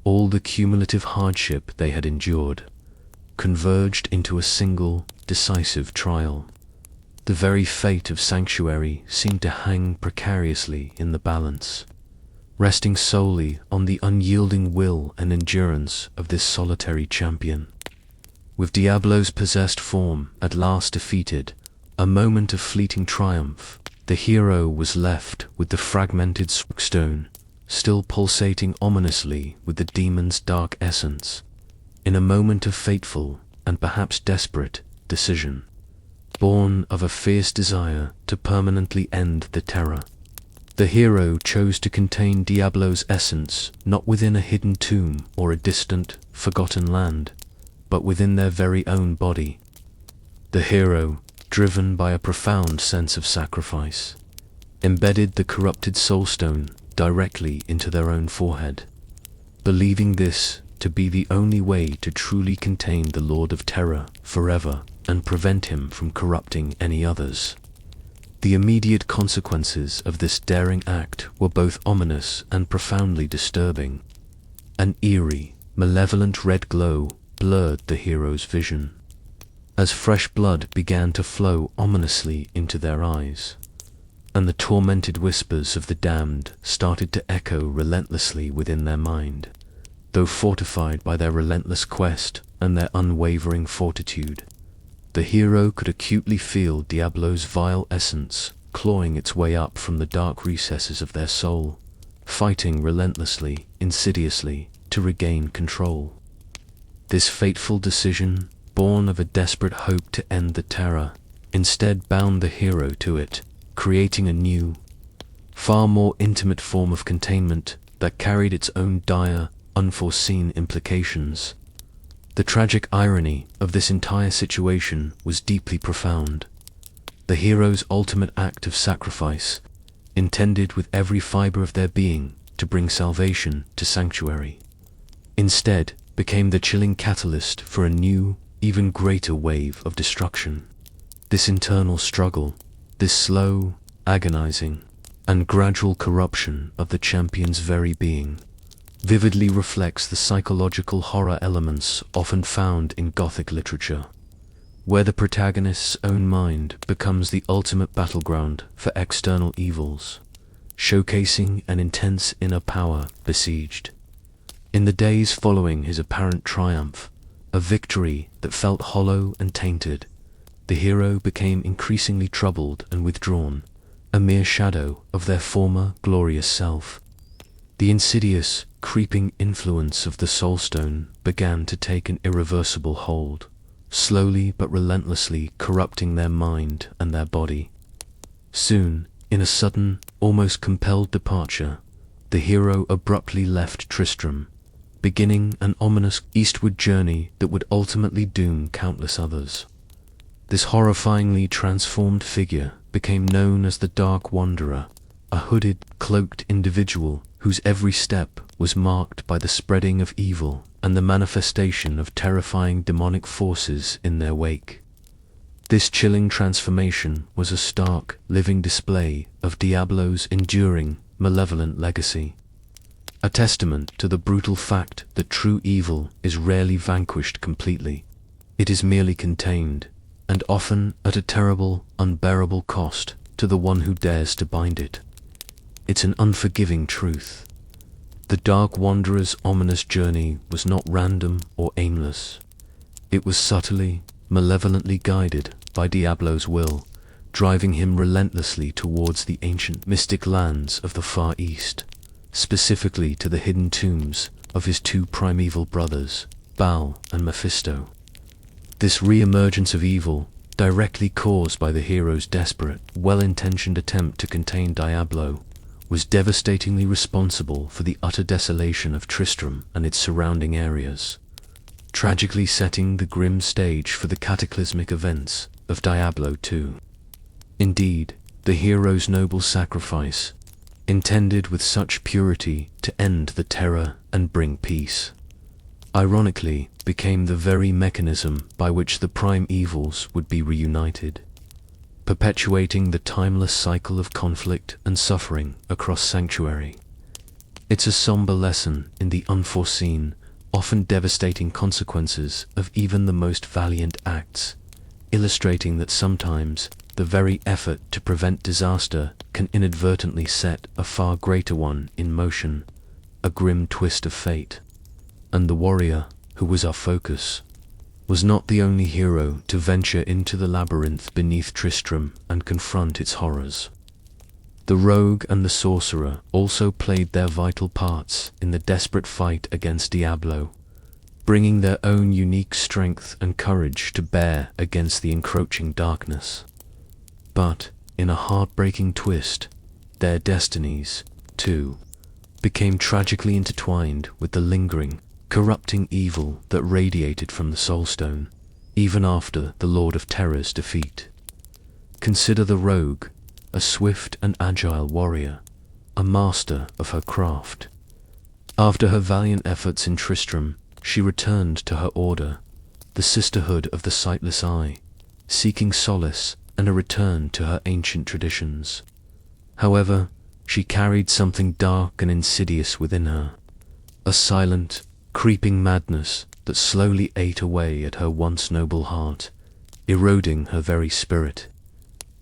all the cumulative hardship they had endured, converged into a single, decisive trial. The very fate of Sanctuary seemed to hang precariously in the balance, resting solely on the unyielding will and endurance of this solitary champion. With Diablo's possessed form at last defeated, a moment of fleeting triumph, the hero was left with the fragmented stone, still pulsating ominously with the demon's dark essence, in a moment of fateful and perhaps desperate decision, born of a fierce desire to permanently end the terror. The hero chose to contain Diablo's essence not within a hidden tomb or a distant, forgotten land, but within their very own body. The hero, driven by a profound sense of sacrifice, embedded the corrupted soulstone directly into their own forehead, believing this to be the only way to truly contain the Lord of Terror forever and prevent him from corrupting any others. The immediate consequences of this daring act were both ominous and profoundly disturbing. An eerie, malevolent red glow blurred the hero's vision, as fresh blood began to flow ominously into their eyes, and the tormented whispers of the damned started to echo relentlessly within their mind, though fortified by their relentless quest and their unwavering fortitude. The hero could acutely feel Diablo's vile essence clawing its way up from the dark recesses of their soul, fighting relentlessly, insidiously, to regain control. This fateful decision, born of a desperate hope to end the terror, instead bound the hero to it, creating a new, far more intimate form of containment that carried its own dire, unforeseen implications. The tragic irony of this entire situation was deeply profound. The hero's ultimate act of sacrifice, intended with every fiber of their being to bring salvation to sanctuary, instead became the chilling catalyst for a new, even greater wave of destruction. This internal struggle, this slow, agonizing, and gradual corruption of the champion's very being, vividly reflects the psychological horror elements often found in Gothic literature, where the protagonist's own mind becomes the ultimate battleground for external evils, showcasing an intense inner power besieged. In the days following his apparent triumph, a victory that felt hollow and tainted, the hero became increasingly troubled and withdrawn, a mere shadow of their former glorious self. The insidious, creeping influence of the Soulstone began to take an irreversible hold, slowly but relentlessly corrupting their mind and their body. Soon, in a sudden, almost compelled departure, the hero abruptly left Tristram, beginning an ominous eastward journey that would ultimately doom countless others. This horrifyingly transformed figure became known as the Dark Wanderer, a hooded, cloaked individual whose every step was marked by the spreading of evil and the manifestation of terrifying demonic forces in their wake. This chilling transformation was a stark, living display of Diablo's enduring, malevolent legacy, a testament to the brutal fact that true evil is rarely vanquished completely. It is merely contained, and often at a terrible, unbearable cost to the one who dares to bind it. It's an unforgiving truth. The Dark Wanderer's ominous journey was not random or aimless. It was subtly, malevolently guided by Diablo's will, driving him relentlessly towards the ancient mystic lands of the Far East, specifically to the hidden tombs of his two primeval brothers, Baal and Mephisto. This re-emergence of evil, directly caused by the hero's desperate, well-intentioned attempt to contain Diablo, was devastatingly responsible for the utter desolation of Tristram and its surrounding areas, tragically setting the grim stage for the cataclysmic events of Diablo II. Indeed, the hero's noble sacrifice, intended with such purity to end the terror and bring peace, ironically became the very mechanism by which the prime evils would be reunited, perpetuating the timeless cycle of conflict and suffering across Sanctuary. It's a somber lesson in the unforeseen, often devastating consequences of even the most valiant acts, illustrating that sometimes the very effort to prevent disaster can inadvertently set a far greater one in motion, a grim twist of fate. And the warrior, who was our focus, was not the only hero to venture into the labyrinth beneath Tristram and confront its horrors. The rogue and the sorcerer also played their vital parts in the desperate fight against Diablo, bringing their own unique strength and courage to bear against the encroaching darkness. But, in a heartbreaking twist, their destinies, too, became tragically intertwined with the lingering, corrupting evil that radiated from the Soulstone, even after the Lord of Terror's defeat. Consider the rogue, a swift and agile warrior, a master of her craft. After her valiant efforts in Tristram, she returned to her order, the Sisterhood of the Sightless Eye, seeking solace and a return to her ancient traditions. However, she carried something dark and insidious within her, a silent, creeping madness that slowly ate away at her once noble heart, eroding her very spirit.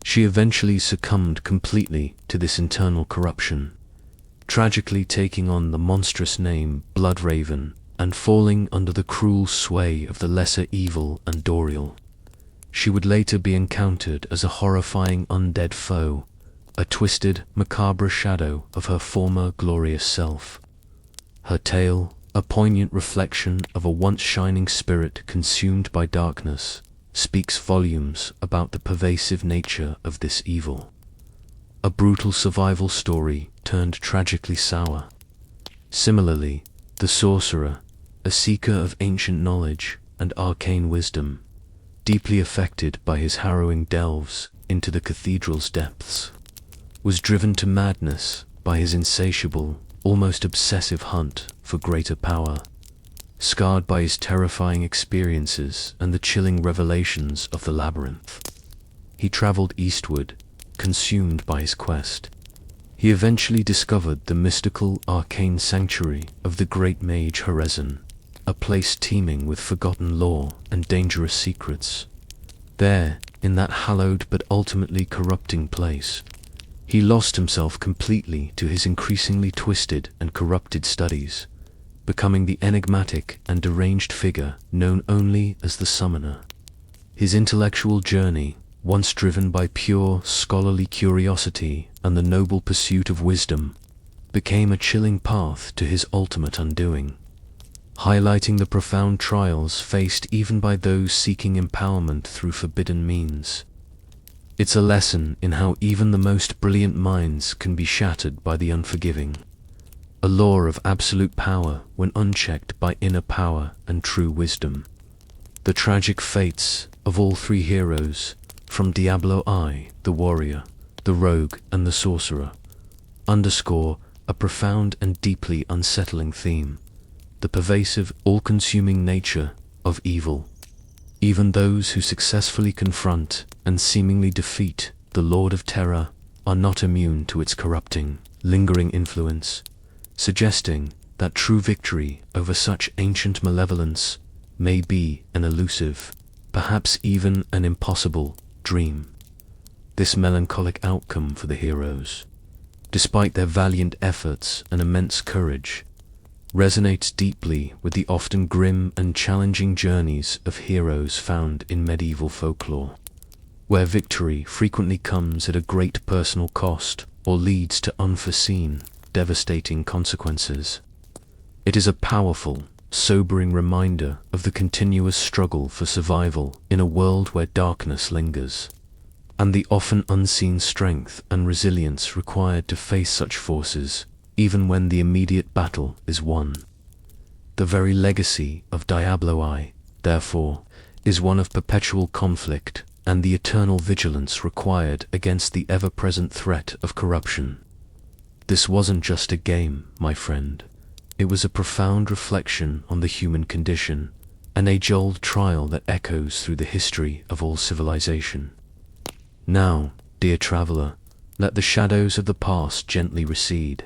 She eventually succumbed completely to this internal corruption, tragically taking on the monstrous name Bloodraven and falling under the cruel sway of the lesser evil Andoriel. She would later be encountered as a horrifying undead foe, a twisted, macabre shadow of her former glorious self. Her tale, a poignant reflection of a once shining spirit consumed by darkness, speaks volumes about the pervasive nature of this evil. A brutal survival story turned tragically sour. Similarly, the sorcerer, a seeker of ancient knowledge and arcane wisdom, deeply affected by his harrowing delves into the cathedral's depths, was driven to madness by his insatiable, almost obsessive hunt for greater power. Scarred by his terrifying experiences and the chilling revelations of the labyrinth, he traveled eastward, consumed by his quest. He eventually discovered the mystical arcane sanctuary of the great mage Horizon, a place teeming with forgotten lore and dangerous secrets. There, in that hallowed but ultimately corrupting place, he lost himself completely to his increasingly twisted and corrupted studies, becoming the enigmatic and deranged figure known only as the Summoner. His intellectual journey, once driven by pure scholarly curiosity and the noble pursuit of wisdom, became a chilling path to his ultimate undoing, highlighting the profound trials faced even by those seeking empowerment through forbidden means. It's a lesson in how even the most brilliant minds can be shattered by the unforgiving, a law of absolute power when unchecked by inner power and true wisdom. The tragic fates of all three heroes, from Diablo I, the warrior, the rogue, and the sorcerer, underscore a profound and deeply unsettling theme: the pervasive, all-consuming nature of evil. Even those who successfully confront and seemingly defeat the Lord of Terror are not immune to its corrupting, lingering influence, suggesting that true victory over such ancient malevolence may be an elusive, perhaps even an impossible, dream. This melancholic outcome for the heroes, despite their valiant efforts and immense courage, resonates deeply with the often grim and challenging journeys of heroes found in medieval folklore, where victory frequently comes at a great personal cost or leads to unforeseen, devastating consequences. It is a powerful, sobering reminder of the continuous struggle for survival in a world where darkness lingers, and the often unseen strength and resilience required to face such forces, even when the immediate battle is won. The very legacy of Diablo I, therefore, is one of perpetual conflict and the eternal vigilance required against the ever-present threat of corruption. This wasn't just a game, my friend. It was a profound reflection on the human condition, an age-old trial that echoes through the history of all civilization. Now, dear traveler, let the shadows of the past gently recede.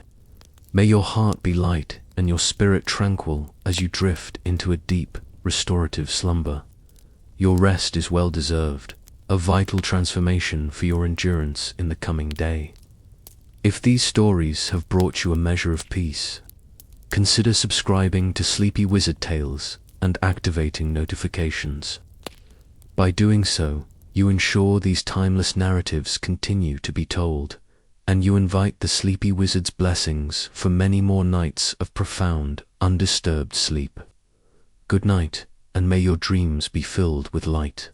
May your heart be light and your spirit tranquil as you drift into a deep, restorative slumber. Your rest is well deserved, a vital transformation for your endurance in the coming day. If these stories have brought you a measure of peace, consider subscribing to Sleepy Wizard Tales and activating notifications. By doing so, you ensure these timeless narratives continue to be told, and you invite the Sleepy Wizard's blessings for many more nights of profound, undisturbed sleep. Good night, and may your dreams be filled with light.